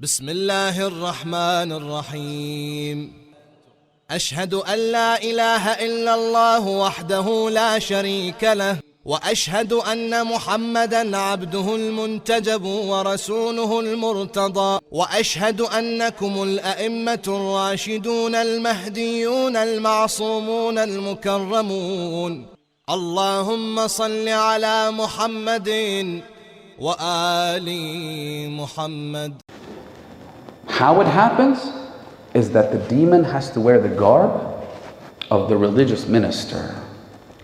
بسم الله الرحمن الرحيم أشهد أن لا إله إلا الله وحده لا شريك له وأشهد أن محمدا عبده المنتجب ورسوله المرتضى وأشهد أنكم الأئمة الراشدون المهديون المعصومون المكرمون اللهم صل على محمد وآل محمد. How it happens is that the demon has to wear the garb of the religious minister,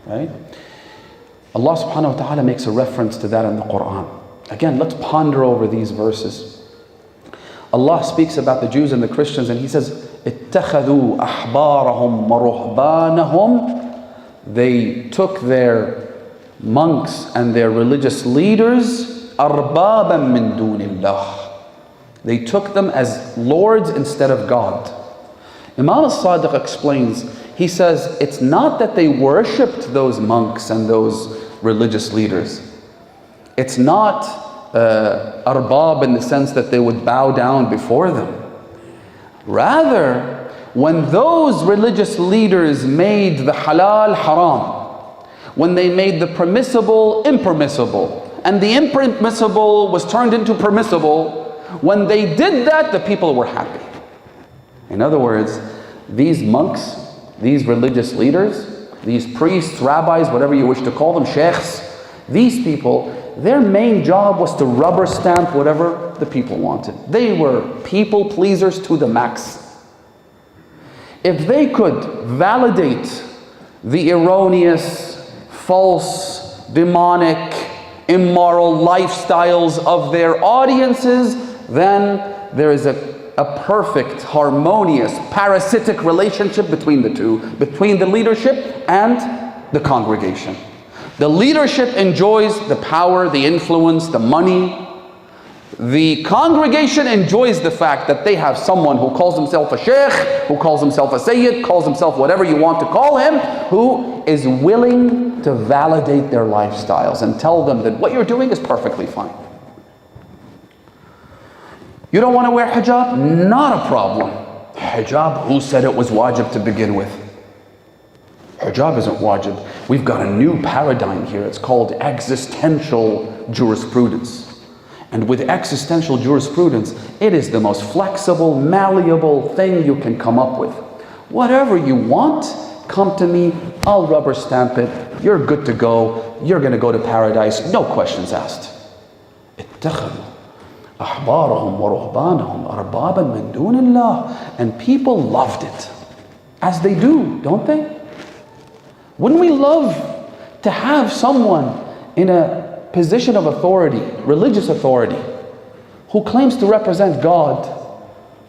right? Allah subhanahu wa ta'ala makes a reference to that in the Qur'an. Again, let's ponder over these verses. Allah speaks about the Jews and the Christians and He says, اتَّخَذُوا أَحْبَارَهُمْ وَرُهْبَانَهُمْ. They took their monks and their religious leaders أَرْبَابًا مِّن دُونِ اللَّهِ. They took them as lords instead of God. Imam al-Sadiq explains, he says, it's not that they worshipped those monks and those religious leaders. It's not arbab in the sense that they would bow down before them. Rather, when those religious leaders made the halal haram, when they made the permissible impermissible, and the impermissible was turned into permissible, when they did that, the people were happy. In other words, these monks, these religious leaders, these priests, rabbis, whatever you wish to call them, sheikhs, these people, their main job was to rubber stamp whatever the people wanted. They were people pleasers to the max. If they could validate the erroneous, false, demonic, immoral lifestyles of their audiences, then there is a perfect, harmonious, parasitic relationship between the two, between the leadership and the congregation. The leadership enjoys the power, the influence, the money. The congregation enjoys the fact that they have someone who calls himself a sheikh, who calls himself a sayyid, calls himself whatever you want to call him, who is willing to validate their lifestyles and tell them that what you're doing is perfectly fine. You don't want to wear hijab? Not a problem. Hijab, who said it was wajib to begin with? Hijab isn't wajib. We've got a new paradigm here. It's called existential jurisprudence. And with existential jurisprudence, it is the most flexible, malleable thing you can come up with. Whatever you want, come to me, I'll rubber stamp it. You're good to go. You're going to go to paradise. No questions asked. اتخذوا أحبارهم ورهبانهم أربابا من دون الله. And people loved it. As they do, don't they? Wouldn't we love to have someone in a position of authority, religious authority, who claims to represent God,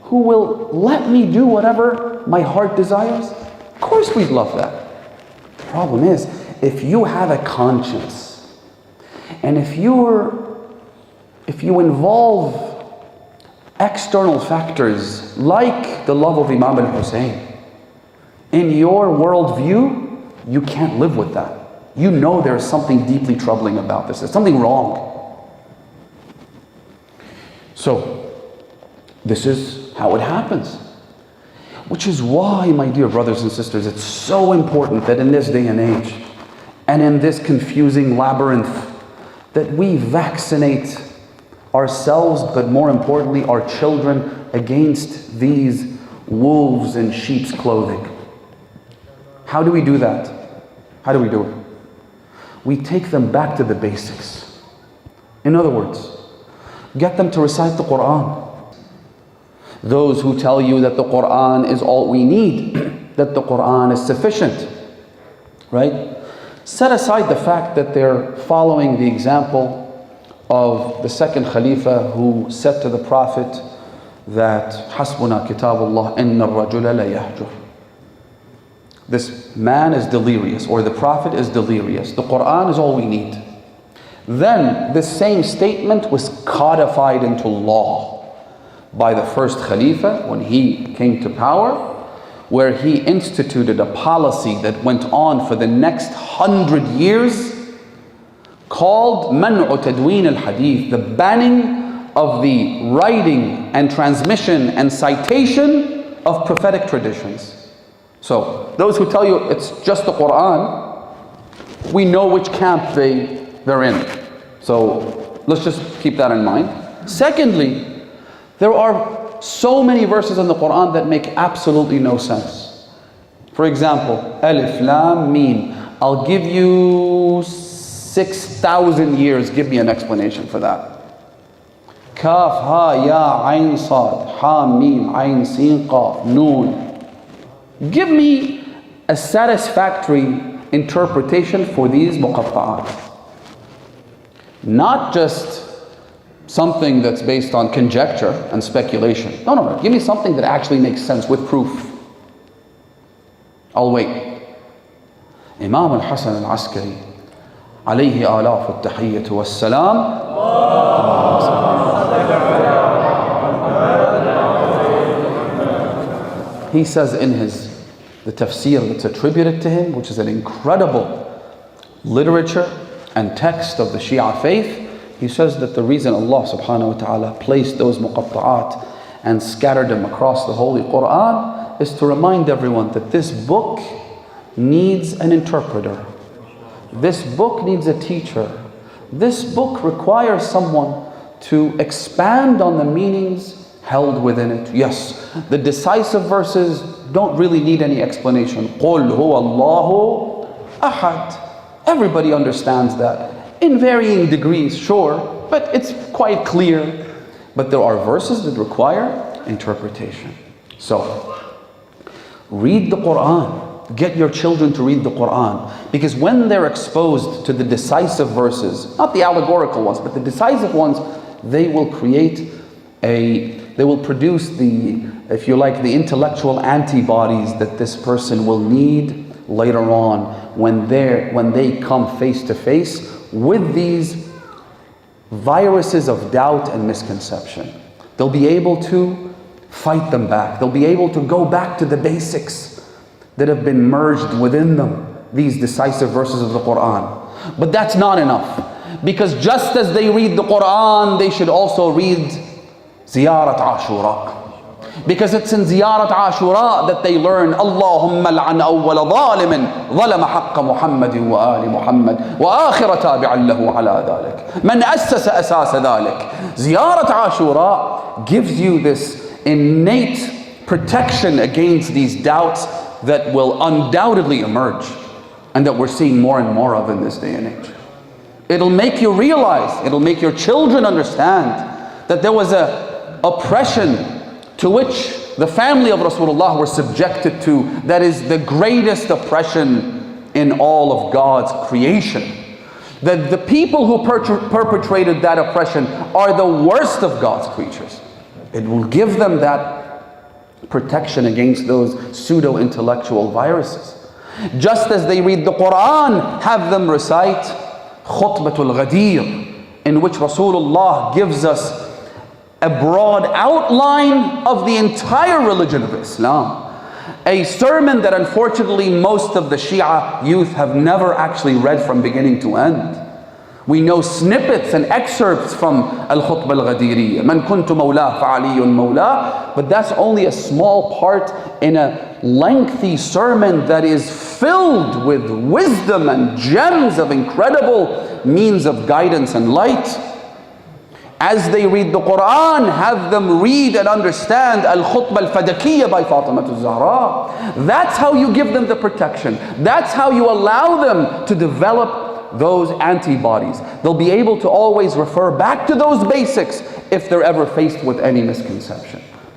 who will let me do whatever my heart desires? Of course we'd love that. The problem is, if you have a conscience, and if you involve external factors like the love of Imam al-Hussein in your worldview, you can't live with that. You know there's something deeply troubling about this. There's something wrong. So, this is how it happens. Which is why, my dear brothers and sisters, it's so important that in this day and age, and in this confusing labyrinth, that we vaccinate ourselves, but more importantly, our children, against these wolves in sheep's clothing. How do we do that? How do we do it? We take them back to the basics. In other words, get them to recite the Qur'an. Those who tell you that the Qur'an is all we need, that the Qur'an is sufficient, right? Set aside the fact that they're following the example of the second Khalifa who said to the Prophet that Hasbuna kitabullah inna ar-rajula la yahjur. This man is delirious, or the Prophet is delirious. The Qur'an is all we need. Then this same statement was codified into law by the first Khalifa when he came to power, where he instituted a policy that went on for the next 100 years called man'u tadween al-hadith, the banning of the writing and transmission and citation of prophetic traditions. So those who tell you it's just the Qur'an, we know which camp they're in. So let's just keep that in mind. Secondly, there are so many verses in the Qur'an that make absolutely no sense. For example, Alif, Lam, Mim. I'll give you 6,000 years. Give me an explanation for that. Kaf, Ha, Ya, Ain, Sad, Ha, Mim, Ain, Sin, Qaf, Noon. Give me a satisfactory interpretation for these muqatta'at. Not just something that's based on conjecture and speculation. No. Give me something that actually makes sense with proof. I'll wait. Imam al-Hasan al-Askari, alayhi alaf al-tahiyyatu was-salam. He says in the tafsir that's attributed to him, which is an incredible literature and text of the Shia faith, he says that the reason Allah subhanahu wa ta'ala placed those muqatta'at and scattered them across the Holy Qur'an is to remind everyone that this book needs an interpreter. This book needs a teacher. This book requires someone to expand on the meanings held within it. Yes, the decisive verses don't really need any explanation. قُلْ هُوَ اللَّهُ أَحَدٌ. Everybody understands that. In varying degrees, sure, but it's quite clear. But there are verses that require interpretation. So, read the Qur'an. Get your children to read the Qur'an. Because when they're exposed to the decisive verses, not the allegorical ones, but the decisive ones, they will produce the, if you like, the intellectual antibodies that this person will need later on when they come face to face with these viruses of doubt and misconception. They'll be able to fight them back. They'll be able to go back to the basics that have been merged within them, these decisive verses of the Qur'an. But that's not enough, because just as they read the Qur'an, they should also read Ziyarat Ashura. Because it's in Ziyarat Ashura that they learn Allahumma al'an awwala zalimin zalama haqqa Muhammadin wa ali Muhammad wa akhira tabi'an lahu ala dhalik man assasa asasa dhalik. Ziyarat Ashura gives you this innate protection against these doubts that will undoubtedly emerge and that we're seeing more and more of in this day and age. It'll make you realize, it'll make your children understand that there was a oppression to which the family of Rasulullah were subjected to, that is the greatest oppression in all of God's creation. That the people who perpetrated that oppression are the worst of God's creatures. It will give them that protection against those pseudo-intellectual viruses. Just as they read the Qur'an, have them recite Khutbatul Ghadir, in which Rasulullah gives us a broad outline of the entire religion of Islam. A sermon that unfortunately most of the Shia youth have never actually read from beginning to end. We know snippets and excerpts from Al-Khutbah Al-Ghadiriyya. Man kuntu mawlah fa'aliyun mawlah. But that's only a small part in a lengthy sermon that is filled with wisdom and gems of incredible means of guidance and light. As they read the Qur'an, have them read and understand Al-Khutbah Al-Fadakiyya by Fatima al-Zahra. That's how you give them the protection. That's how you allow them to develop those antibodies. They'll be able to always refer back to those basics if they're ever faced with any misconception.